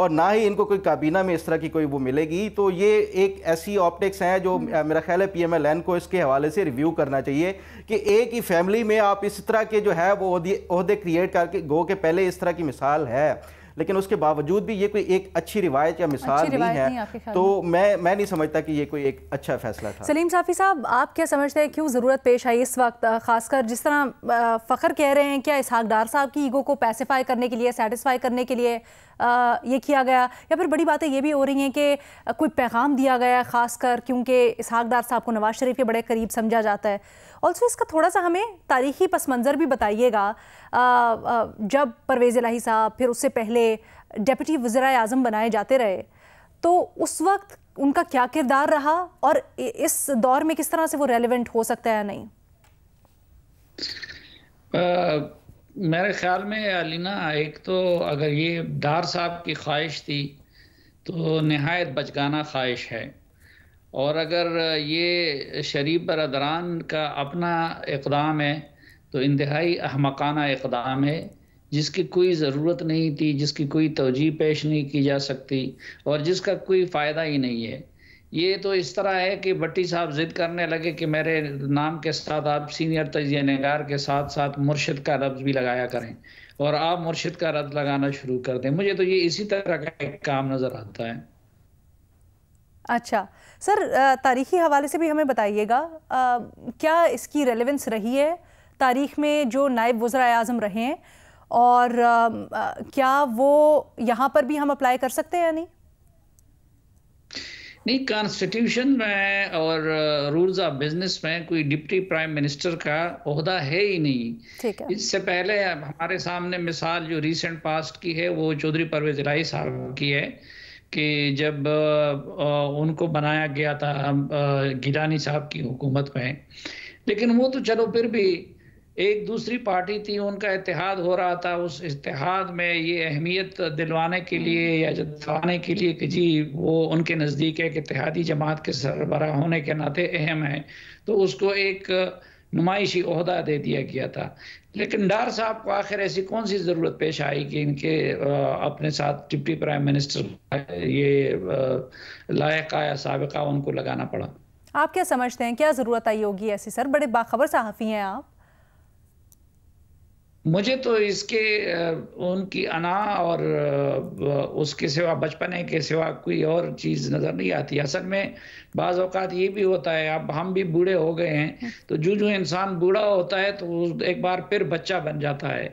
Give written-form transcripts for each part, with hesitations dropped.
اور نہ ہی ان کو کوئی کابینہ میں اس طرح کی کوئی وہ ملے گی. تو یہ ایک ایسی آپٹکس ہیں جو میرا خیال ہے PMLN کو اس کے حوالے سے ریویو کرنا چاہیے کہ ایک ہی فیملی میں آپ اس طرح کے جو ہے وہ عہدے کریٹ کر کے گو کہ پہلے اس طرح کی مثال ہے لیکن اس کے باوجود بھی یہ کوئی ایک اچھی روایت یا مثال نہیں ہے. تو میں نہیں سمجھتا کہ یہ کوئی ایک اچھا فیصلہ تھا. سلیم صافی صاحب آپ کیا سمجھتے ہیں کیوں ضرورت پیش آئی اس وقت, خاص کر جس طرح فخر کہہ رہے ہیں, کیا اسحاق ڈار صاحب کی ایگو کو پیسیفائی کرنے کے لیے, سیٹسفائی کرنے کے لیے یہ کیا گیا, یا پھر بڑی باتیں یہ بھی ہو رہی ہیں کہ کوئی پیغام دیا گیا ہے خاص کر کیونکہ اسحاق ڈار صاحب کو نواز شریف کے بڑے قریب سمجھا جاتا ہے. آلسو اس کا تھوڑا سا ہمیں تاریخی پس منظر بھی بتائیے گا. جب پرویز الہی صاحب پھر اس سے پہلے ڈیپٹی وزرائے اعظم بنائے جاتے رہے تو اس وقت ان کا کیا کردار رہا اور اس دور میں کس طرح سے وہ ریلیونٹ ہو سکتا ہے یا نہیں؟ میرے خیال میں علینا ایک تو اگر یہ ڈار صاحب کی خواہش تھی تو نہایت بچگانہ خواہش ہے, اور اگر یہ شریف برادران کا اپنا اقدام ہے تو انتہائی احمقانہ اقدام ہے جس کی کوئی ضرورت نہیں تھی, جس کی کوئی توجیہ پیش نہیں کی جا سکتی اور جس کا کوئی فائدہ ہی نہیں ہے. یہ تو اس طرح ہے کہ بٹی صاحب ضد کرنے لگے کہ میرے نام کے ساتھ آپ سینئر تجزیہ نگار کے ساتھ ساتھ مرشد کا لفظ بھی لگایا کریں اور آپ مرشد کا لفظ لگانا شروع کر دیں. مجھے تو یہ اسی طرح کا ایک کام نظر آتا ہے. اچھا سر, تاریخی حوالے سے بھی ہمیں بتائیے گا کیا اس کی ریلیونس رہی ہے تاریخ میں جو نائب وزرائے اعظم رہے ہیں, اور کیا وہ یہاں پر بھی ہم اپلائی کر سکتے ہیں یا نہیں؟ نہیں, کانسٹیٹیوشن میں اور رولز آف بزنس میں کوئی ڈپٹی پرائم منسٹر کا عہدہ ہے ہی نہیں. اس سے پہلے ہمارے سامنے مثال جو ریسنٹ پاسٹ کی ہے وہ چودھری پرویز الہی صاحب کی ہے کہ جب ان کو بنایا گیا تھا گیلانی صاحب کی حکومت میں, لیکن وہ تو چلو پھر بھی ایک دوسری پارٹی تھی, ان کا اتحاد ہو رہا تھا, اس اتحاد میں یہ اہمیت دلوانے کے لیے یا جتوانے کے لیے کہ جی وہ ان کے نزدیک ایک اتحادی جماعت کے سربراہ ہونے کے ناطے اہم ہے, تو اس کو ایک نمائشی عہدہ دے دیا گیا تھا. لیکن ڈار صاحب کو آخر ایسی کون سی ضرورت پیش آئی کہ ان کے اپنے ساتھ ڈپٹی پرائم منسٹر یہ لائق آیا سابقہ ان کو لگانا پڑا؟ آپ کیا سمجھتے ہیں کیا ضرورت آئی ہوگی ایسی؟ سر بڑے باخبر صحافی ہیں آپ. مجھے تو اس کے ان کی انا اور اس کے سوا بچپنے کے سوا کوئی اور چیز نظر نہیں آتی. اصل میں بعض اوقات یہ بھی ہوتا ہے, اب ہم بھی بوڑھے ہو گئے ہیں تو جو انسان بوڑھا ہوتا ہے تو ایک بار پھر بچہ بن جاتا ہے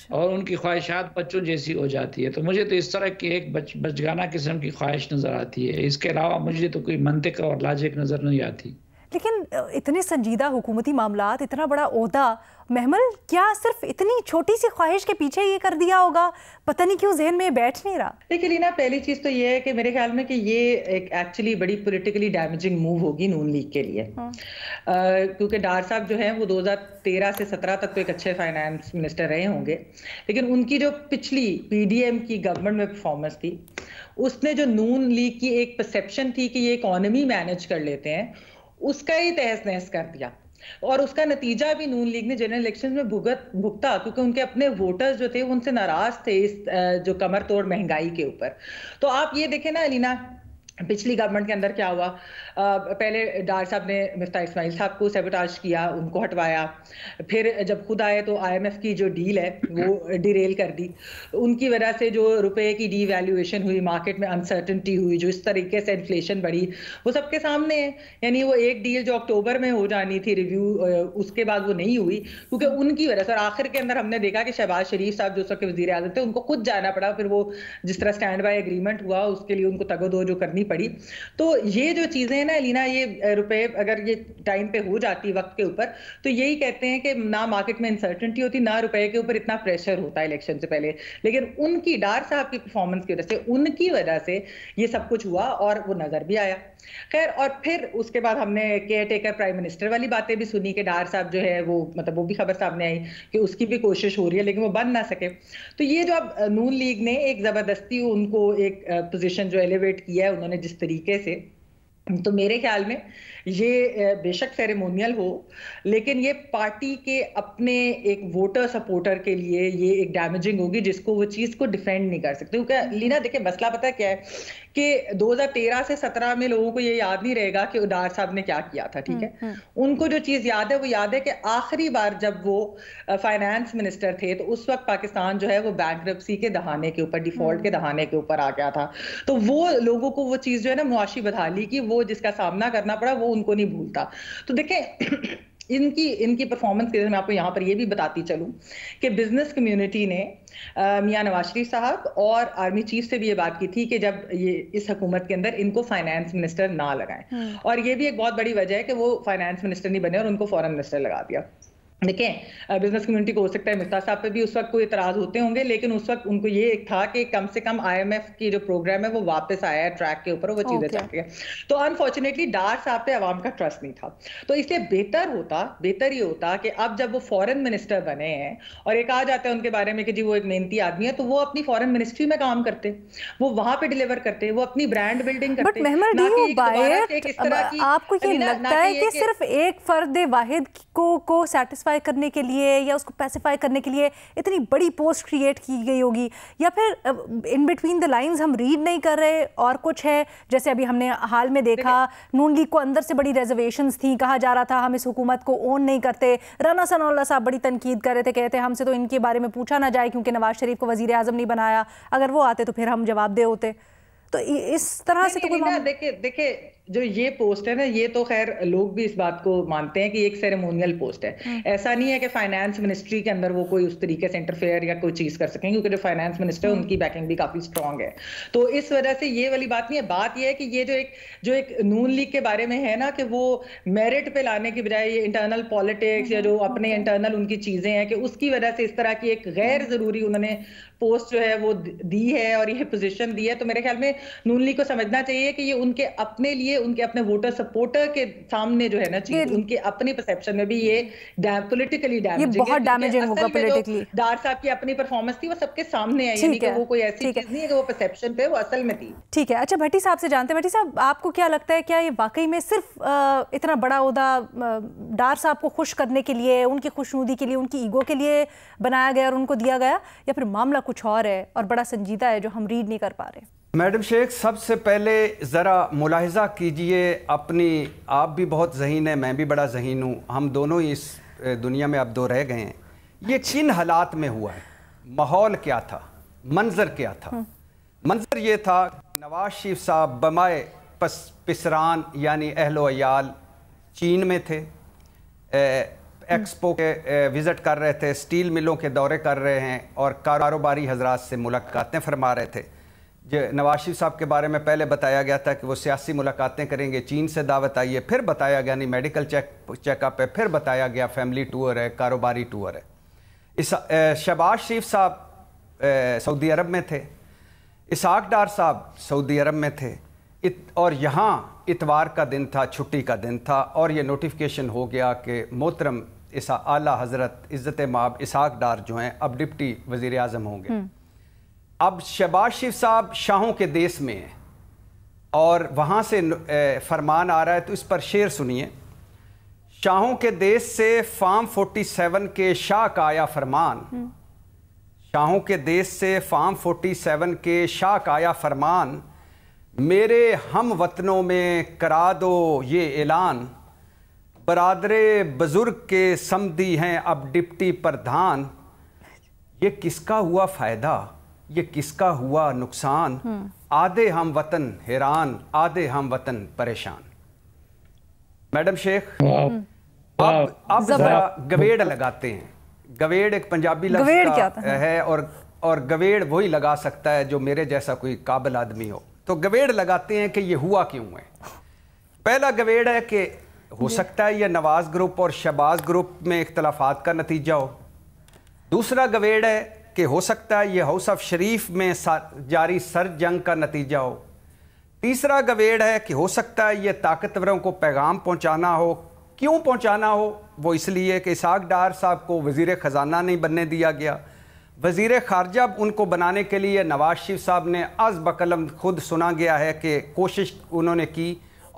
اور ان کی خواہشات بچوں جیسی ہو جاتی ہے. تو مجھے تو اس طرح کی ایک بچگانہ قسم کی خواہش نظر آتی ہے, اس کے علاوہ مجھے تو کوئی منطق اور لاجک نظر نہیں آتی. لیکن اتنے سنجیدہ حکومتی معاملات, اتنا بڑا عہدہ, محمل کیا صرف اتنی چھوٹی سی خواہش کے پیچھے یہ کر دیا ہوگا؟ پتہ نہیں کیوں ذہن میں بیٹھ نہیں رہا. دیکھیے لینا, پہلی چیز تو یہ ہے کہ میرے خیال میں کہ یہ ایک ایکچولی بڑی پولیٹیکلی ڈیمیجنگ موو ہوگی نون لیگ کے لیے, کیونکہ ڈار صاحب جو ہیں وہ 2013 سے 17 تک تو ایک اچھے فائنانس منسٹر رہے ہوں گے, لیکن ان کی جو پچھلی PDM کی گورنمنٹ میں پرفارمنس تھی اس نے جو نون لیگ کی ایک پرسیپشن تھی کہ یہ اکانومی مینج کر لیتے ہیں اس کا ہی تہس نہس کر دیا, اور اس کا نتیجہ بھی نون لیگ نے جنرل الیکشن میں بھگتا, کیونکہ ان کے اپنے ووٹرز جو تھے ان سے ناراض تھے اس جو کمر توڑ مہنگائی کے اوپر. تو آپ یہ دیکھیں نا علینا, پچھلی گورنمنٹ کے اندر کیا ہوا, پہلے ڈار صاحب نے مفتاح اسماعیل صاحب کو سیبوٹاج کیا, ان کو ہٹوایا, پھر جب خود آئے تو IMF کی جو ڈیل ہے وہ ڈیریل کر دی, ان کی وجہ سے جو روپے کی ڈی ویلیویشن ہوئی, مارکیٹ میں انسرٹنٹی ہوئی, جو اس طریقے سے انفلیشن بڑھی, وہ سب کے سامنے ہے. یعنی وہ ایک ڈیل جو اکتوبر میں ہو جانی تھی ریویو, اس کے بعد وہ نہیں ہوئی کیونکہ ان کی وجہ سے. اور آخر کے اندر ہم نے دیکھا کہ شہباز شریف صاحب جو اس وقت وزیر اعظم تھے ان کو خود جانا پڑا, پھر وہ جس طرح اسٹینڈ بائی ایگریمنٹ ہوا اس کے لیے ان کو تگ و دو جو کرنی پڑی. تو یہ جو چیزیں ہیں نا لینا, یہ روپے اگر یہ ٹائم پہ ہو جاتی وقت کے اوپر تو یہی کہتے ہیں کہ نہ مارکیٹ میں انسرٹنٹی ہوتی, نہ روپے کے اوپر اتنا پریشر ہوتا ہے الیکشن سے پہلے. لیکن ان کی ڈار صاحب کی پرفارمنس کی وجہ سے, ان کی وجہ سے یہ سب کچھ ہوا اور وہ نظر بھی آیا. خیر, اور پھر اس کے بعد ہم نے کیئر ٹیکر پرائم منسٹر والی باتیں بھی سنی کہ ڈار صاحب جو ہے وہ مطلب وہ بھی خبر سامنے آئی کہ اس کی بھی کوشش ہو رہی ہے لیکن وہ بن نہ سکے. تو یہ جو اب نون لیگ نے ایک زبردستی ان کو ایک پوزیشن جو ایلیویٹ کیا ہے انہوں نے جس طریقے سے, تو میرے خیال میں یہ بے شک سیریمونیل ہو، لیکن یہ پارٹی کے اپنے ایک ووٹر سپورٹر کے لیے یہ ایک ڈیمیجنگ ہوگی جس کو وہ چیز کو ڈیفینڈ نہیں کر سکتے. کیونکہ لینا دیکھیں مسئلہ پتہ ہے کیا ہے کہ 2013 سے 17 میں لوگوں کو یہ یاد نہیں رہے گا کہ ڈار صاحب نے کیا کیا تھا. ٹھیک ہے، ان کو جو چیز یاد ہے وہ یاد ہے کہ آخری بار جب وہ فائنانس منسٹر تھے تو اس وقت پاکستان جو ہے وہ بینکرپسی کے دہانے کے اوپر، ڈیفالٹ کے دہانے کے اوپر آ گیا تھا. تو وہ لوگوں کو وہ چیز جو ہے نا معاشی بدحالی کی، وہ جس کا سامنا کرنا پڑا وہ ان کو نہیں بھولتا. تو دیکھیں ان کی پرفارمنس کے میں آپ کو یہاں پر یہ بھی بتاتی چلوں کہ بزنس کمیونٹی نے میاں نواز شریف صاحب اور آرمی چیف سے بھی یہ بات کی تھی کہ جب یہ اس حکومت کے اندر ان کو فائنانس منسٹر نہ لگائیں، اور یہ بھی ایک بہت بڑی وجہ ہے کہ وہ فائنانس منسٹر نہیں بنے اور ان کو فورن منسٹر لگا دیا. دیکھیں بزنس کمیونٹی کو ہو سکتا ہے مفتاح صاحب پہ بھی اس وقت کوئی اعتراض ہوتے ہوں گے، لیکن اس وقت ان کو یہ ایک تھا کہ کم سے کم آئی ایم ایف کی جو پروگرام ہے وہ واپس آیا ہے ٹریک کے اوپر، وہ چیزیں چاہتی ہیں. تو انفارچونیٹلی ڈار صاحب پہ عوام کا ٹرسٹ نہیں تھا. تو اس لیے بہتر یہ ہوتا کہ اب جب وہ فورن منسٹر بنے ہیں اور ایک آ جاتا ہے ان کے بارے میں کہ جی وہ ایک محنتی آدمی ہے، تو وہ اپنی فورن منسٹری میں کام کرتے، وہ وہاں پہ ڈیلیور کرتے، وہ اپنی برانڈ بلڈنگ کرتے. آپ کو یہ لگتا ہے کہ صرف ایک فرد واحد کو سیٹسفائی کرنے کے لیے یا اس کو پیسیفائی کرنے کے لیے اتنی بڑی پوسٹ کریٹ کی گئی ہوگی، یا پھر ان بٹوین دا لائنز ہم ریڈ نہیں کر رہے اور کچھ ہے؟ جیسے ابھی ہم نے حال میں دیکھا نون لیگ کو اندر سے بڑی ریزرویشنز تھیں، کہا جا رہا تھا ہم اس حکومت کو اون نہیں کرتے. رانا ثناء اللہ صاحب بڑی تنقید کر رہے تھے، کہتے ہم سے تو ان کے بارے میں پوچھا نہ جائے کیونکہ نواز شریف کو وزیر اعظم نہیں بنایا، اگر وہ آتے تو پھر ہم جواب دہ ہوتے. تو اس طرح سے تو کوئی دیکھیں جو یہ پوسٹ ہے نا، یہ تو خیر لوگ بھی اس بات کو مانتے ہیں کہ ایک سیریمونیل پوسٹ ہے. ایسا نہیں ہے کہ فائنانس منسٹری کے اندر وہ کوئی اس طریقے سے انٹرفیئر یا کوئی چیز کر سکیں، کیونکہ جو فائنانس منسٹر ہے ان کی بیکنگ بھی کافی اسٹرانگ ہے. تو اس وجہ سے یہ والی بات نہیں ہے. بات یہ ہے کہ یہ جو ایک نون لیگ کے بارے میں ہے نا کہ وہ میرٹ پہ لانے کی بجائے یہ انٹرنل پالیٹکس یا جو اپنے انٹرنل ان کی چیزیں ہیں کہ اس کی وجہ سے اس طرح کی ایک غیر ضروری انہوں نے پوسٹ جو ہے وہ دی ہے اور یہ پوزیشن دی ہے. تو میرے خیال میں نون لیگ کو سمجھنا چاہیے کہ یہ ان کے اپنے لیے، ان کے اپنے ووٹر سپورٹر کے سامنے جو ہے نا چیز، ان کے اپنی پرسیپشن میں بھی یہ پولیٹیکلی ڈیمیجنگ ہوگا. پولیٹیکلی ڈار صاحب کی اپنی پرفارمنس تھی وہ سب کے سامنے ہے، یعنی کہ وہ کوئی ایسی چیز نہیں ہے کہ وہ پرسیپشن پہ، وہ اصل میں تھی. ٹھیک ہے. اچھا بھٹی صاحب سے جانتے ہیں، بھٹی صاحب آپ کو کیا لگتا ہے، کیا یہ واقعی میں صرف اتنا بڑا عہدہ ڈار صاحب کو خوش کرنے کے لیے، ان کی خوشنودی کے لیے، ان کی ایگو کے لیے بنایا گیا اور ان کو دیا گیا، یا پھر معاملہ کچھ اور ہے اور بڑا سنجیدہ ہے جو ہم ریڈ نہیں کر پا رہے؟ میڈم شیخ، سب سے پہلے ذرا ملاحظہ کیجئے اپنی، آپ بھی بہت ذہین ہیں، میں بھی بڑا ذہین ہوں، ہم دونوں اس دنیا میں اب دو رہ گئے ہیں. یہ کن حالات میں ہوا ہے؟ ماحول کیا تھا؟ منظر کیا تھا؟ منظر یہ تھا نواز شریف صاحب بمائے پسران یعنی اہل و عیال چین میں تھے، ایکسپو کے وزٹ کر رہے تھے، سٹیل ملوں کے دورے کر رہے ہیں اور کاروباری حضرات سے ملاقاتیں فرما رہے تھے. جو نواز شریف صاحب کے بارے میں پہلے بتایا گیا تھا کہ وہ سیاسی ملاقاتیں کریں گے، چین سے دعوت آئی ہے، پھر بتایا گیا نہیں میڈیکل چیک اپ ہے، پھر بتایا گیا فیملی ٹور ہے، کاروباری ٹور ہے. شہباز شریف صاحب سعودی عرب میں تھے، اسحاق ڈار صاحب سعودی عرب میں تھے، اور یہاں اتوار کا دن تھا، چھٹی کا دن تھا، اور یہ نوٹیفیکیشن ہو گیا کہ محترم اعلیٰ حضرت عزت مآب اسحاق ڈار جو ہیں اب ڈپٹی وزیر اعظم ہوں گے. اب شہباز شریف صاحب شاہوں کے دیس میں ہیں اور وہاں سے فرمان آ رہا ہے، تو اس پر شعر سنیے. شاہوں کے دیس سے فارم 47 کے شاہ کا آیا فرمان، شاہوں کے دیس سے فارم 47 کے شاہ کا آیا فرمان، میرے ہم وطنوں میں کرا دو یہ اعلان، برادر بزرگ کے سمدی ہیں اب ڈپٹی پردھان. یہ کس کا ہوا فائدہ، یہ کس کا ہوا نقصان، آدھے ہم وطن حیران، آدھے ہم وطن پریشان. میڈم شیخ، اب ذرا گویڑ لگاتے ہیں. گویڑ ایک پنجابی لفظ ہے اور گویڑ وہی لگا سکتا ہے جو میرے جیسا کوئی قابل آدمی ہو. تو گویڑ لگاتے ہیں کہ یہ ہوا کیوں ہے. پہلا گویڑ ہے کہ ہو سکتا ہے یہ نواز گروپ اور شہباز گروپ میں اختلافات کا نتیجہ ہو. دوسرا گویڑ ہے کہ ہو سکتا ہے یہ ہاؤس آف شریف میں جاری سر جنگ کا نتیجہ ہو. تیسرا گویڑ ہے کہ ہو سکتا ہے یہ طاقتوروں کو پیغام پہنچانا ہو. کیوں پہنچانا ہو؟ وہ اس لیے کہ اسحاق ڈار صاحب کو وزیر خزانہ نہیں بننے دیا گیا. وزیر خارجہ ان کو بنانے کے لیے نواز شریف صاحب نے از بقلم خود سنا گیا ہے کہ کوشش انہوں نے کی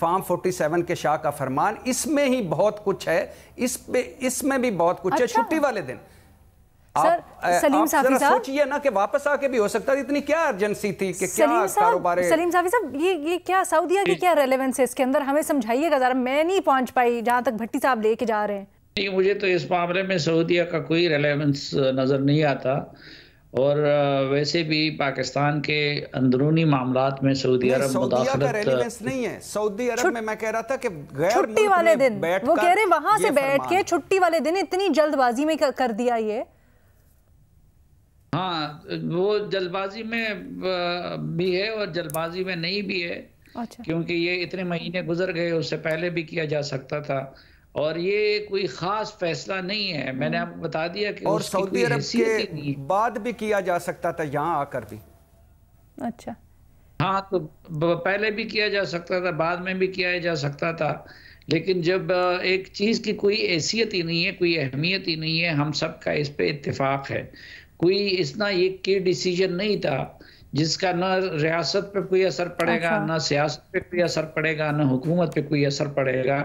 فارم 47 کے شاہ کا فرمان، اس میں ہی بہت کچھ ہے، اس میں بھی بہت کچھ ہے. چھٹی والے دن سلیم صافی صاحب سوچئے نا کہ واپس آ کے بھی ہو سکتا تھا، اتنی کیا ارجنسی تھی کہ کیا کاروبار. سلیم صافی صاحب یہ کیا سعودیہ کی کیا ریلیونس ہے اس کے اندر، ہمیں سمجھائیے گا ذرا، میں نہیں پہنچ پائی جہاں تک بھٹی صاحب لے کے جا رہے ہیں. نہیں، مجھے تو اس معاملے میں سعودیہ کا کوئی ریلیونس نظر نہیں آتا، اور ویسے بھی پاکستان کے اندرونی معاملات میں سعودی عرب سعودیہ کا ریلیونس نہیں ہے. سعودی عرب میں کہہ رہا تھا کہ چھٹی والے دن وہ کہہ رہے وہاں سے بیٹھ کے چھٹی والے دن اتنی جلد بازی میں کر دیا یہ. ہاں، وہ جلد بازی میں بھی ہے اور جلد بازی میں نہیں بھی ہے، کیونکہ یہ اتنے مہینے گزر گئے، اس سے پہلے بھی کیا جا سکتا تھا، اور یہ کوئی خاص فیصلہ نہیں ہے. میں نے آپ کو بتا دیا کہ اور سعودی عرب کے بعد بھی کیا جا سکتا تھا یہاں آ کر بھی. اچھا ہاں، تو پہلے بھی کیا جا سکتا تھا، بعد میں بھی کیا جا سکتا تھا، لیکن جب ایک چیز کی کوئی حیثیت ہی نہیں ہے، کوئی اہمیت ہی نہیں ہے، ہم سب کا اس پہ اتفاق ہے، کوئی اتنا ایک کی ڈیسیجن نہیں تھا جس کا نہ ریاست پہ کوئی اثر پڑے گا، نہ سیاست پہ کوئی اثر پڑے گا، نہ حکومت پہ کوئی اثر پڑے گا،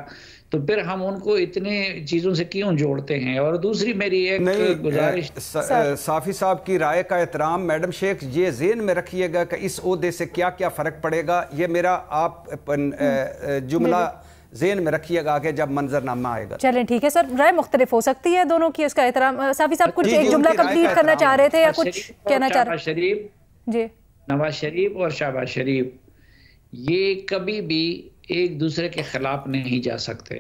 تو پھر ہم ان کو اتنے چیزوں سے کیوں جوڑتے ہیں. اور دوسری میری ایک گزارش، صافی صاحب کی رائے کا احترام. میڈم شیخ یہ ذہن میں رکھیے گا کہ اس عہدے سے کیا کیا فرق پڑے گا، یہ میرا آپ جملہ ذہن میں رکھیے گا آگے جب منظرنامہ آئے گا. چلیں ٹھیک ہے سر، رائے مختلف ہو سکتی ہے دونوں کی، اس کا احترام. صافی صاحب کچھ ایک جملہ کمپلیٹ کرنا چاہ رہے تھے یا کچھ کہنا چاہ رہے تھے؟ جی. نواز شریف اور شہباز شریف یہ کبھی بھی ایک دوسرے کے خلاف نہیں جا سکتے.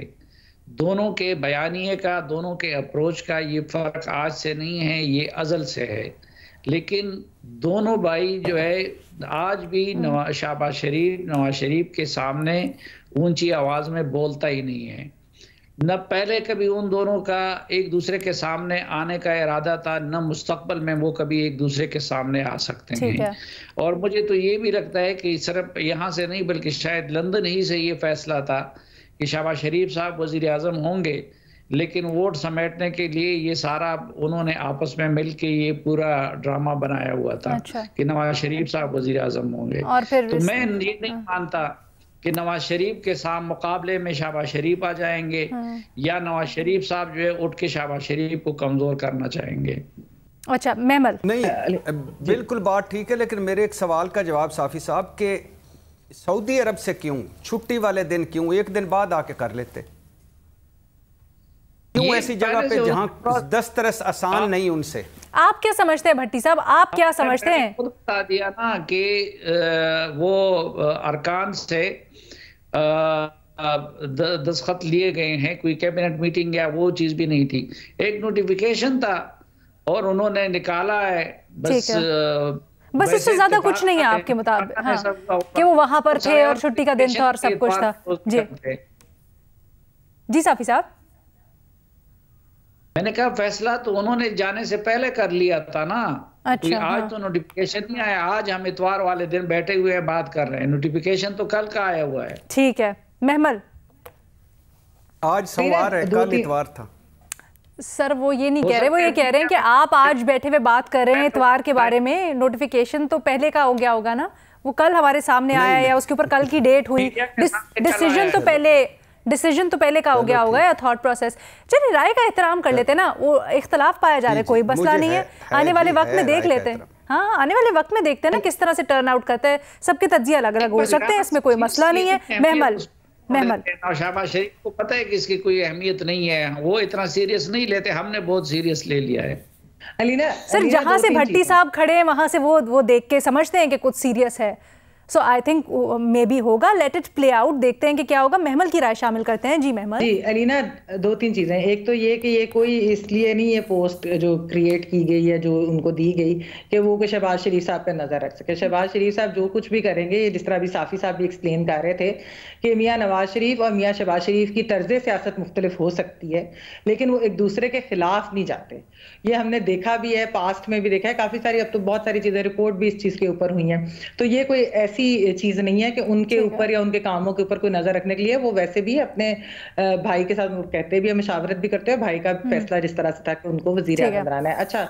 دونوں کے بیانیے کا، دونوں کے اپروچ کا یہ فرق آج سے نہیں ہے، یہ ازل سے ہے. لیکن دونوں بھائی جو ہے آج بھی شہباز شریف نواز شریف کے سامنے اونچی آواز میں بولتا ہی نہیں ہے. نہ پہلے کبھی ان دونوں کا ایک دوسرے کے سامنے آنے کا ارادہ تھا، نہ مستقبل میں وہ کبھی ایک دوسرے کے سامنے آ سکتے ہیں. اور مجھے تو یہ بھی لگتا ہے کہ صرف یہاں سے نہیں بلکہ شاید لندن ہی سے یہ فیصلہ تھا کہ شہباز شریف صاحب وزیر اعظم ہوں گے، لیکن ووٹ سمیٹنے کے لیے یہ سارا انہوں نے آپس میں مل کے یہ پورا ڈرامہ بنایا ہوا تھا کہ نواز شریف صاحب وزیر اعظم ہوں گے. تو میں یہ نہیں مانتا کہ نواز شریف کے سامنے مقابلے میں شہباز شریف آ جائیں گے، یا نواز شریف صاحب جو ہے اٹھ کے شہباز شریف کو کمزور کرنا چاہیں گے. اچھا محمل نہیں، بالکل بات ٹھیک ہے، لیکن میرے ایک سوال کا جواب صافی صاحب کہ سعودی عرب سے کیوں چھٹی والے دن کیوں ایک دن بعد آ کے کر لیتے؟ کیوں ایسی جگہ پہ جہاں دسترس آسان نہیں ان سے؟ آپ کیا سمجھتے ہیں بھٹی صاحب، آپ کیا سمجھتے ہیں؟ خود بتا دیا نا کہ وہ ارکان سے دستخط لیے گئے ہیں، کوئی کیبنٹ میٹنگ یا وہ چیز بھی نہیں تھی، ایک نوٹیفیکیشن تھا اور انہوں نے نکالا ہے بس اس سے زیادہ کچھ نہیں ہے آپ کے مطابق. ہاں کہ وہ وہاں پر تھے اور چھٹی کا دن تھا اور سب کچھ تھا. جی صافی صاحب، میں نے کہا فیصلہ تو انہوں نے جانے سے پہلے کر لیا تھا نا. آج تو نوٹیفیکیشن نہیں آیا، آج ہم اتوار والے دن بیٹھے ہوئے بات کر رہے ہیں، نوٹیفیکیشن تو کل کا آیا ہوا ہے. ٹھیک ہے محمل. آج سوار ہے، کل اتوار تھا. سر وہ یہ نہیں کہہ رہے، وہ یہ کہہ رہے ہیں کہ آپ آج بیٹھے ہوئے بات کر رہے ہیں اتوار کے بارے میں، نوٹیفیکیشن تو پہلے کا ہو گیا ہوگا نا، وہ کل ہمارے سامنے آیا یا اس کے اوپر کل کی ڈیٹ ہوئی، ڈیسیجن تو پہلے کا ہو گیا ہوگا یا تھاٹ پروسیس. چلیے رائے کا احترام کر لیتے نا، وہ اختلاف پایا جا رہا ہے، کوئی مسئلہ نہیں ہے، آنے والے وقت میں دیکھ لیتے ہیں. ہاں آنے والے وقت میں دیکھتے ہیں نا کس طرح سے ٹرن آؤٹ کرتے ہیں، سب کے تجزیے الگ الگ ہو سکتے ہیں، اس میں کوئی مسئلہ نہیں ہے. محمل شہباز شریف کو پتہ ہے کہ اس کی کوئی اہمیت نہیں ہے، وہ اتنا سیریس نہیں لیتے، ہم نے بہت سیریس لے لیا ہے. سر جہاں سے بھٹی صاحب کھڑے ہیں وہاں سے وہ دیکھ کے سمجھتے ہیں کہ کچھ سیریس ہے. سو آئی تھنک مے بی ہوگا، لیٹ اٹ پلے آؤٹ، دیکھتے ہیں کہ کیا ہوگا. محمل کی رائے شامل کرتے ہیں. جی محمل. جی علینا، دو تین چیزیں. ایک تو یہ کہ یہ کوئی اس لیے نہیں ہے پوسٹ جو کریٹ کی گئی ہے، جو ان کو دی گئی کہ وہ کہ شہباز شریف صاحب پہ نظر رکھ سکے. شہباز شریف صاحب جو کچھ بھی کریں گے، جس طرح بھی صافی صاحب بھی ایکسپلین کر رہے تھے کہ میاں نواز شریف اور میاں شہباز شریف کی طرز سیاست مختلف ہو سکتی ہے، لیکن وہ ایک دوسرے کے خلاف نہیں جاتے. یہ ہم نے دیکھا بھی ہے، پاسٹ میں بھی دیکھا ہے، کافی ساری اب تو بہت ساری چیزیں رپورٹ بھی اس چیز کے اوپر ہوئی ہیں. تو یہ کوئی ایسی چیز نہیں ہے کہ ان کے اوپر یا ان کے کاموں کے اوپر کوئی نظر رکھنے کے لیے. وہ ویسے بھی اپنے بھائی کے ساتھ کہتے بھی ہیں، مشاورت بھی کرتے ہیں، بھائی کا فیصلہ جس طرح سے تھا کہ ان کو وزیر اعظم بنانا ہے. اچھا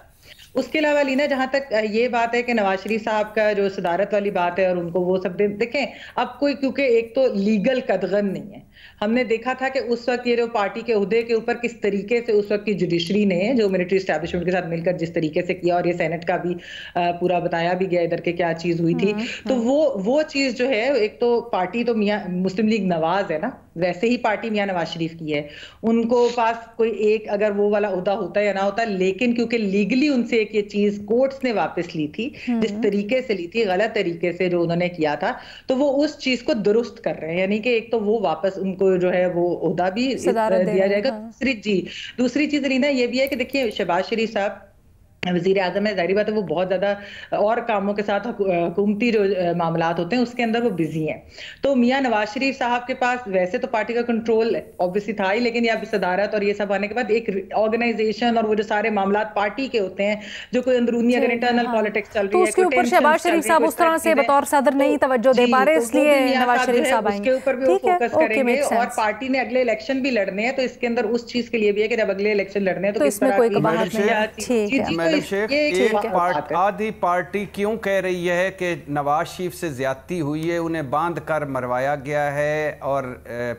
اس کے علاوہ لینا جہاں تک یہ بات ہے کہ نواز شریف صاحب کا جو صدارت والی بات ہے اور ان کو وہ سب دیکھیں اب کوئی کیونکہ ایک تو لیگل قدغن نہیں ہے. ہم نے دیکھا تھا کہ اس وقت یہ جو پارٹی کے عہدے کے اوپر کس طریقے سے اس وقت کی جوڈیشری نے جو ملٹری اسٹیبلشمنٹ کے ساتھ مل کر جس طریقے سے کیا اور یہ سینٹ کا بھی پورا بتایا بھی گیا ادھر کے کیا چیز ہوئی تھی. تو وہ چیز جو ہے ایک تو پارٹی تو میاں مسلم لیگ نواز ہے نا, ویسے ہی پارٹی میاں نواز شریف کی ہے, ان کو پاس کوئی ایک اگر وہ والا عہدہ ہوتا ہے یا نہ ہوتا, لیکن کیونکہ لیگلی ان سے ایک یہ چیز کورٹس نے واپس لی تھی جس طریقے سے لی تھی, غلط طریقے سے جو انہوں نے کیا تھا, تو وہ اس چیز کو درست کر رہے ہیں. یعنی کہ ایک تو وہ واپس ان کو جو ہے وہ عہدہ بھی دیا جائے گا. دوسری چیز رینا یہ بھی ہے کہ دیکھیے شہباز شریف صاحب وزیر اعظم ہے, ظاہری بات ہے وہ بہت زیادہ اور کاموں کے ساتھ حکومتی جو معاملات ہوتے ہیں اس کے اندر وہ بزی ہیں. تو میاں نواز شریف صاحب کے پاس ویسے تو پارٹی کا کنٹرول اوبویسلی تھا ہی, لیکن یہ صدارت اور یہ سب آنے کے بعد ایک آرگنائزیشن اور وہ جو سارے معاملات پارٹی کے ہوتے ہیں جو کوئی اندرونی اگر انٹرنل پالیٹکس چل رہی ہے, اس کے اوپر شہباز شریف صاحب اس طرح سے بطور صدر نہیں توجہ دے پا رہے, اس لیے نواز شریف صاحب آئیں گے, اس کے اوپر بھی وہ فوکس کریں گے. اور پارٹی نے اگلے الیکشن بھی لڑنے ہیں تو اس کے اندر اس چیز کے لیے بھی ہے کہ جب اگلے الیکشن لڑنے ہیں تو اس میں کوئی قباحت نہیں. آدھی پارٹی کیوں کہہ رہی ہے کہ نواز شریف سے زیادتی ہوئی ہے, انہیں باندھ کر مروایا گیا ہے اور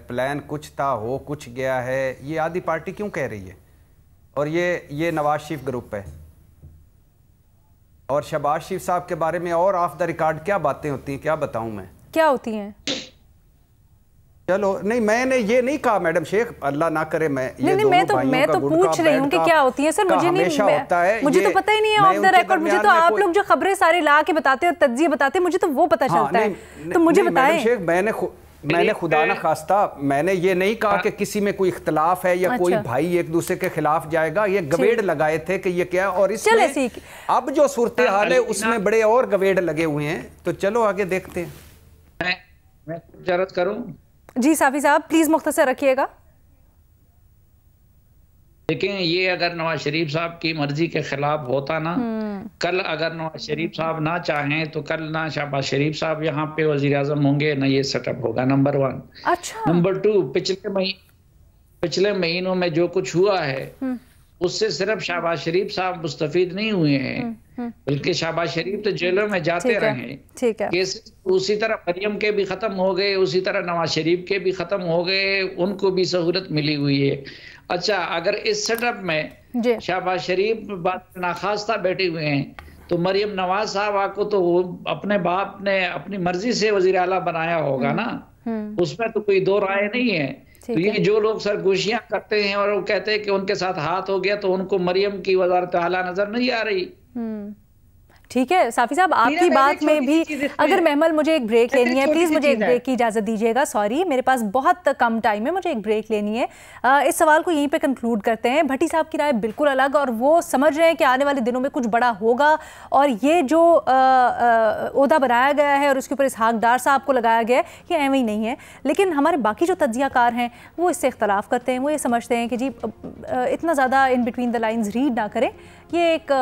پلان کچھ تھا ہو کچھ گیا ہے, یہ آدھی پارٹی کیوں کہہ رہی ہے؟ اور یہ نواز شریف گروپ ہے. اور شہباز شریف صاحب کے بارے میں اور آف دا ریکارڈ کیا باتیں ہوتی ہیں, کیا بتاؤں میں, کیا ہوتی ہیں؟ چلو نہیں, میں نے یہ نہیں کہا میڈم شیخ, اللہ نہ کرے میں تو پوچھ رہی ہوں کہ کیا ہوتی ہیں سر. مجھے تو پتہ ہی نہیں ہے آف دا ریکارڈ, مجھے تو آپ لوگ جو خبریں سارے لا کے بتاتے اور تجزیے بتاتے ہیں مجھے تو وہ پتہ چلتا ہے, تو مجھے بتائیں. میں نے خدا نہ خواستہ میں نے یہ نہیں کہا کہ کسی میں کوئی اختلاف ہے یا کوئی بھائی ایک دوسرے کے خلاف جائے گا, یہ گویڑ لگائے تھے کہ یہ کیا, اور اس میں اب جو صورتحال ہے اس میں بڑے اور گویڑ لگے ہوئے ہیں. تو چلو آگے دیکھتے ہیں. میں اجازت کروں؟ جی صافی صاحب پلیز مختصر رکھیے گا. دیکھیں یہ اگر نواز شریف صاحب کی مرضی کے خلاف ہوتا نا, کل اگر نواز شریف صاحب نہ چاہیں تو کل نہ شہباز شریف صاحب یہاں پہ وزیر اعظم ہوں گے نہ یہ سیٹ اپ ہوگا, نمبر 1. اچھا. نمبر 2, پچھلے مہینوں میں جو کچھ ہوا ہے اس سے صرف شہباز شریف صاحب مستفید نہیں ہوئے ہیں, بلکہ شہباز شریف تو جیلوں میں جاتے رہے. اسی طرح مریم کے بھی ختم ہو گئے, اسی طرح نواز شریف کے بھی ختم ہو گئے, ان کو بھی سہولت ملی ہوئی ہے. اچھا اگر اس سیٹ اپ میں شہباز شریف ناخواستہ بیٹھے ہوئے ہیں تو مریم نواز صاحبہ کو تو اپنے باپ نے اپنی مرضی سے وزیر اعلیٰ بنایا ہوگا نا, اس میں تو کوئی دو رائے نہیں ہے. تو یہ جو لوگ سرگوشیاں کرتے ہیں اور وہ کہتے ہیں کہ ان کے ساتھ ہاتھ ہو گیا, تو ان کو مریم کی وزارت اعلیٰ نظر نہیں آ رہی. ٹھیک ہے صافی صاحب, آپ کی بات میں بھی اگر محمل مجھے ایک بریک لینی ہے, پلیز مجھے ایک بریک کی اجازت دیجیے گا. سوری میرے پاس بہت کم ٹائم ہے, مجھے ایک بریک لینی ہے. اس سوال کو یہیں پہ کنکلوڈ کرتے ہیں. بھٹی صاحب کی رائے بالکل الگ, اور وہ سمجھ رہے ہیں کہ آنے والے دنوں میں کچھ بڑا ہوگا, اور یہ جو عہدہ بنایا گیا ہے اور اس کے اوپر اسحاق ڈار صاحب کو لگایا گیا ہے یہ ایویں ہی نہیں ہے. لیکن ہمارے باقی جو تجزیہ کار ہیں وہ اس سے اختلاف کرتے ہیں. وہ یہ سمجھتے ہیں کہ جی اتنا زیادہ in between the lines read نہ کریں, یہ ایک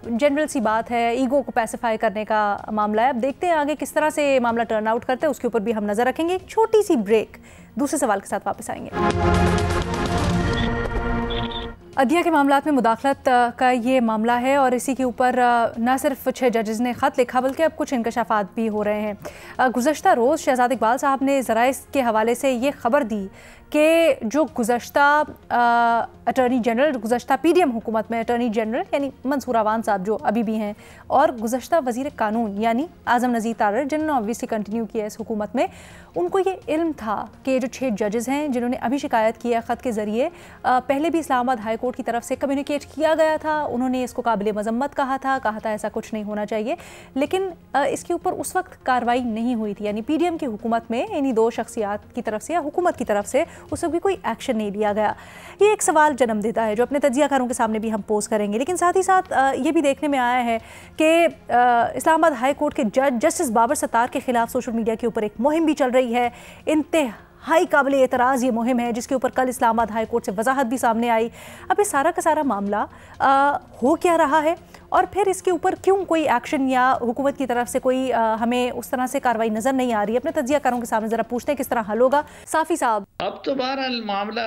جنرل سی بات ہے, ایگو کو پیسیفائی کرنے کا معاملہ ہے. اب دیکھتے ہیں آگے کس طرح سے معاملہ ٹرن آؤٹ کرتے ہیں, اس کے اوپر بھی ہم نظر رکھیں گے. ایک چھوٹی سی بریک, دوسرے سوال کے ساتھ واپس آئیں گے. عدلیہ کے معاملات میں مداخلت کا یہ معاملہ ہے, اور اسی کے اوپر نہ صرف 6 ججز نے خط لکھا بلکہ اب کچھ انکشافات بھی ہو رہے ہیں. گزشتہ روز شہزاد اقبال صاحب نے ذرائع کے حوالے سے یہ خبر دی کہ جو گزشتہ اٹارنی جنرل, گزشتہ پی ڈی ایم حکومت میں اٹارنی جنرل یعنی منصور عوان صاحب جو ابھی بھی ہیں, اور گزشتہ وزیر قانون یعنی اعظم نذیر تارڑ جنہوں نے اوبویسلی کنٹینیو کیا اس حکومت میں, ان کو یہ علم تھا کہ جو 6 ججز ہیں جنہوں نے ابھی شکایت کی ہے خط کے ذریعے, پہلے بھی اسلام آباد ہائی کورٹ کی طرف سے کمیونیکیٹ کیا گیا تھا. انہوں نے اس کو قابل مذمت کہا تھا ایسا کچھ نہیں ہونا چاہیے, لیکن اس کے اوپر اس وقت کارروائی نہیں ہوئی تھی. یعنی پی ڈی ایم کی حکومت میں انہی 2 شخصیات کی طرف سے یا حکومت کی طرف سے اس وقت بھی کوئی ایکشن نہیں لیا گیا. یہ ایک سوال جنم دیتا ہے جو اپنے تجزیہ کاروں کے سامنے بھی ہم پوز کریں گے. لیکن ساتھ ہی ساتھ یہ بھی دیکھنے میں آیا ہے کہ اسلام آباد ہائی کورٹ کے جج جسٹس بابر ستار کے خلاف سوشل میڈیا کے اوپر ایک مہم بھی چل رہی ہے. انتہائی قابل اعتراض یہ مہم ہے, جس کے اوپر کل اسلام آباد ہائی کورٹ سے وضاحت بھی سامنے آئی. اب یہ سارا کا سارا معاملہ ہو کیا رہا ہے, اور پھر اس کے اوپر کیوں کوئی ایکشن یا حکومت کی طرف سے کوئی ہمیں اس طرح سے کارروائی نظر نہیں آ رہی ہے. اپنے تجزیہ کاروں کے سامنے ذرا پوچھتے ہیں کس طرح حل ہوگا. صافی صاحب, اب تو بہرحال معاملہ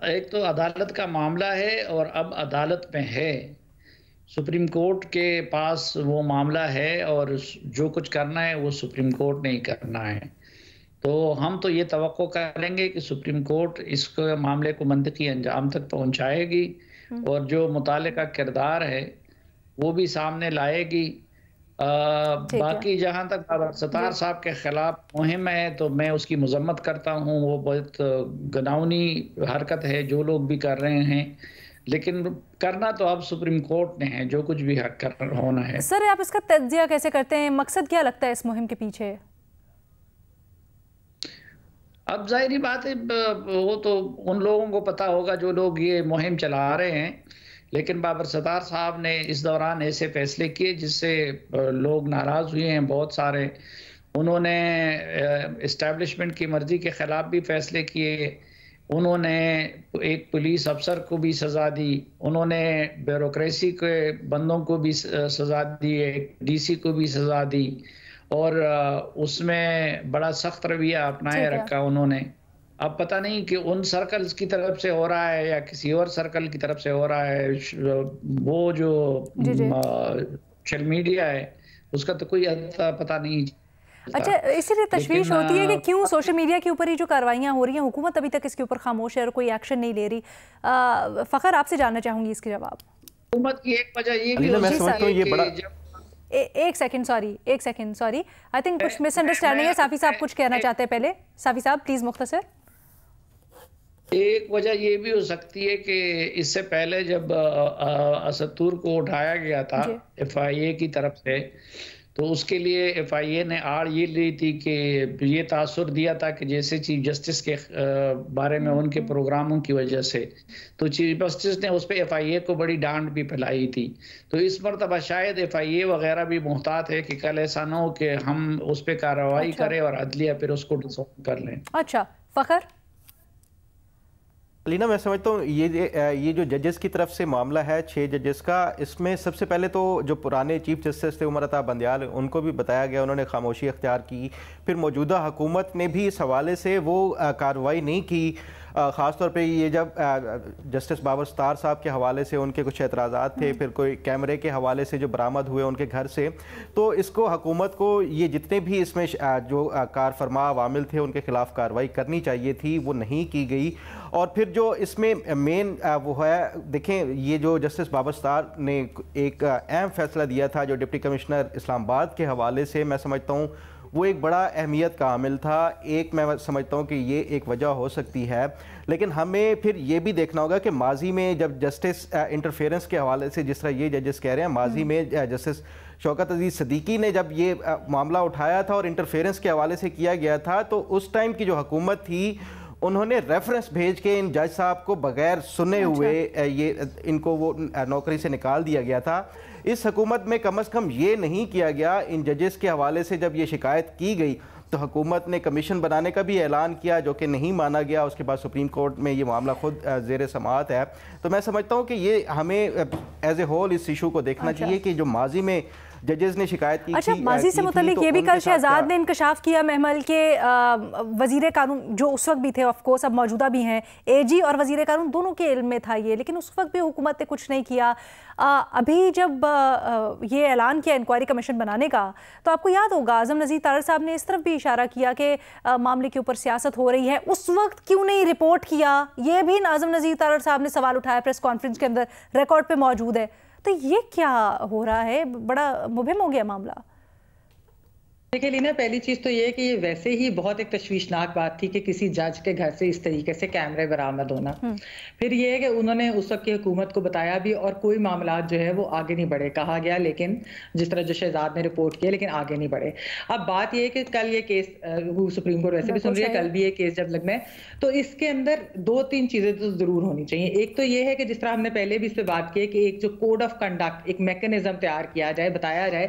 ایک تو عدالت کا معاملہ ہے اور اب عدالت میں ہے, سپریم کورٹ کے پاس وہ معاملہ ہے اور جو کچھ کرنا ہے وہ سپریم کورٹ نے ہی کرنا ہے. تو ہم تو یہ توقع کریں گے کہ سپریم کورٹ اس معاملے کو منطقی انجام تک پہنچائے گی اور جو متعلقہ کردار ہے وہ بھی سامنے لائے گی. باقی جہاں تک ستار صاحب کے خلاف مہم ہے تو میں اس کی مذمت کرتا ہوں. وہ بہت گناؤنی حرکت ہے جو لوگ بھی کر رہے ہیں، لیکن کرنا تو اب سپریم کورٹ نے ہے، جو کچھ بھی حق ہونا ہے. سر آپ اس کا تجزیہ کیسے کرتے ہیں؟ مقصد کیا لگتا ہے اس مہم کے پیچھے؟ اب ظاہری بات ہے وہ تو ان لوگوں کو پتا ہوگا جو لوگ یہ مہم چلا رہے ہیں، لیکن بابر ستار صاحب نے اس دوران ایسے فیصلے کیے جس سے لوگ ناراض ہوئے ہیں بہت سارے. انہوں نے اسٹیبلشمنٹ کی مرضی کے خلاف بھی فیصلے کیے، انہوں نے ایک پولیس افسر کو بھی سزا دی، انہوں نے بیوروکریسی کے بندوں کو بھی سزا دی، ایک ڈی سی کو بھی سزا دی، اور اس میں بڑا سخت رویہ اپنائے رکھا انہوں نے. اب پتہ نہیں کہ ان سرکلز کی طرف سے ہو رہا ہے یا کسی اور سرکل کی طرف سے ہو رہا ہے. وہ جو سوشل میڈیا ہے اس کا تو کوئی پتہ نہیں. اچھا، اسی لیے تشویش ہوتی ہے کہ کیوں سوشل میڈیا کے اوپر ہی جو کاروائیاں ہو رہی ہیں حکومت ابھی تک اس کے اوپر خاموش ہے اور کوئی ایکشن نہیں لے رہی. فخر آپ سے جاننا چاہوں گی اس کے جواب. حکومت کی ایک وجہ یہ بھی ہو سکتی ہے کہ ایک سیکنڈ سوری آئی تھنک کچھ مس انڈرسٹینڈنگ ہے. صافی صاحب کچھ کہنا چاہتے ہیں پہلے. صافی صاحب پلیز مختصر. ایک وجہ یہ بھی ہو سکتی ہے کہ اس سے پہلے جب اسد طور کو اٹھایا گیا تھا ایف آئی اے کی طرف سے، تو اس کے لیے ایف آئی اے نے آڑ یہ لی تھی کہ یہ تاثر دیا تھا کہ جیسے چیف جسٹس کے بارے میں ان کے پروگراموں کی وجہ سے، تو چیف جسٹس نے اس پہ ایف آئی اے کو بڑی ڈانٹ بھی پھیلائی تھی. تو اس مرتبہ شاید ایف آئی اے وغیرہ بھی محتاط ہے کہ کل ایسا نہ ہو کہ ہم اس پہ کارروائی کریں اور عدلیہ پھر اس کو ڈسولو کر لیں. اچھا فخر. علینا میں سمجھتا ہوں یہ جو ججز کی طرف سے معاملہ ہے 6 ججز کا، اس میں سب سے پہلے تو جو پرانے چیف جسٹس تھے عمر عطا بندیال، ان کو بھی بتایا گیا، انہوں نے خاموشی اختیار کی. پھر موجودہ حکومت نے بھی اس حوالے سے وہ کارروائی نہیں کی. خاص طور پہ یہ جب جسٹس بابر ستار صاحب کے حوالے سے ان کے کچھ اعتراضات تھے، پھر کوئی کیمرے کے حوالے سے جو برآمد ہوئے ان کے گھر سے، تو اس کو حکومت کو یہ جتنے بھی اس میں جو کار فرما عوامل تھے ان کے خلاف کارروائی کرنی چاہیے تھی، وہ نہیں کی گئی. اور پھر جو اس میں مین وہ ہے، دیکھیں یہ جو جسٹس بابر ستار نے ایک اہم فیصلہ دیا تھا جو ڈپٹی کمشنر اسلام آباد کے حوالے سے، میں سمجھتا ہوں وہ ایک بڑا اہمیت کا عامل تھا. ایک میں سمجھتا ہوں کہ یہ ایک وجہ ہو سکتی ہے، لیکن ہمیں پھر یہ بھی دیکھنا ہوگا کہ ماضی میں جب جسٹس انٹرفیرنس کے حوالے سے جس طرح یہ ججز کہہ رہے ہیں، ماضی میں جسٹس شوکت عزیز صدیقی نے جب یہ معاملہ اٹھایا تھا اور انٹرفیرنس کے حوالے سے کیا گیا تھا، تو اس ٹائم کی جو حکومت تھی انہوں نے ریفرنس بھیج کے ان جج صاحب کو بغیر سنے ہوئے ان کو وہ نوکری سے نکال دیا گیا تھا. اس حکومت میں کم از کم یہ نہیں کیا گیا. ان ججز کے حوالے سے جب یہ شکایت کی گئی تو حکومت نے کمیشن بنانے کا بھی اعلان کیا جو کہ نہیں مانا گیا. اس کے بعد سپریم کورٹ میں یہ معاملہ خود زیر سماعت ہے. تو میں سمجھتا ہوں کہ یہ ہمیں ایز اے ہول اس ایشو کو دیکھنا چاہیے کہ جو ماضی میں ججز نے شکایت کی. اچھا، ماضی سے متعلق یہ بھی کل شہزاد نے انکشاف کیا محمل کے وزیر قانون جو اس وقت بھی تھے، آف کورس اب موجودہ بھی ہیں، اے جی اور وزیر قانون دونوں کے علم میں تھا یہ، لیکن اس وقت بھی حکومت نے کچھ نہیں کیا. ابھی جب یہ اعلان کیا انکوائری کمیشن بنانے کا، تو آپ کو یاد ہوگا اعظم نذیر تارڑ صاحب نے اس طرف بھی اشارہ کیا کہ معاملے کے اوپر سیاست ہو رہی ہے. اس وقت کیوں نہیں رپورٹ کیا؟ یہ بھی اعظم نذیر تارڑ صاحب نے سوال اٹھایا پریس کانفرنس کے اندر، ریکارڈ پہ موجود ہے. تو یہ کیا ہو رہا ہے؟ بڑا مبہم ہو گیا معاملہ. دیکھیں لینا، پہلی چیز تو یہ کہ یہ ویسے ہی بہت ایک تشویشناک بات تھی کہ کسی جج کے گھر سے اس طریقے سے کیمرے برآمد ہونا. پھر یہ ہے کہ انہوں نے اس وقت کی حکومت کو بتایا بھی اور کوئی معاملات جو ہے وہ آگے نہیں بڑھے. کہا گیا لیکن جس طرح جو شہزاد نے رپورٹ کیا لیکن آگے نہیں بڑھے. اب بات یہ ہے کہ کل یہ کیس سپریم کورٹ ویسے بھی سن رہی ہے، کل بھی یہ کیس جب لگنا ہے تو اس کے اندر 2-3 چیزیں تو ضرور ہونی چاہیے. ایک تو یہ ہے کہ جس طرح ہم نے پہلے بھی اس پہ بات کی کہ ایک جو کوڈ آف کنڈکٹ، ایک میکینزم تیار کیا جائے، بتایا جائے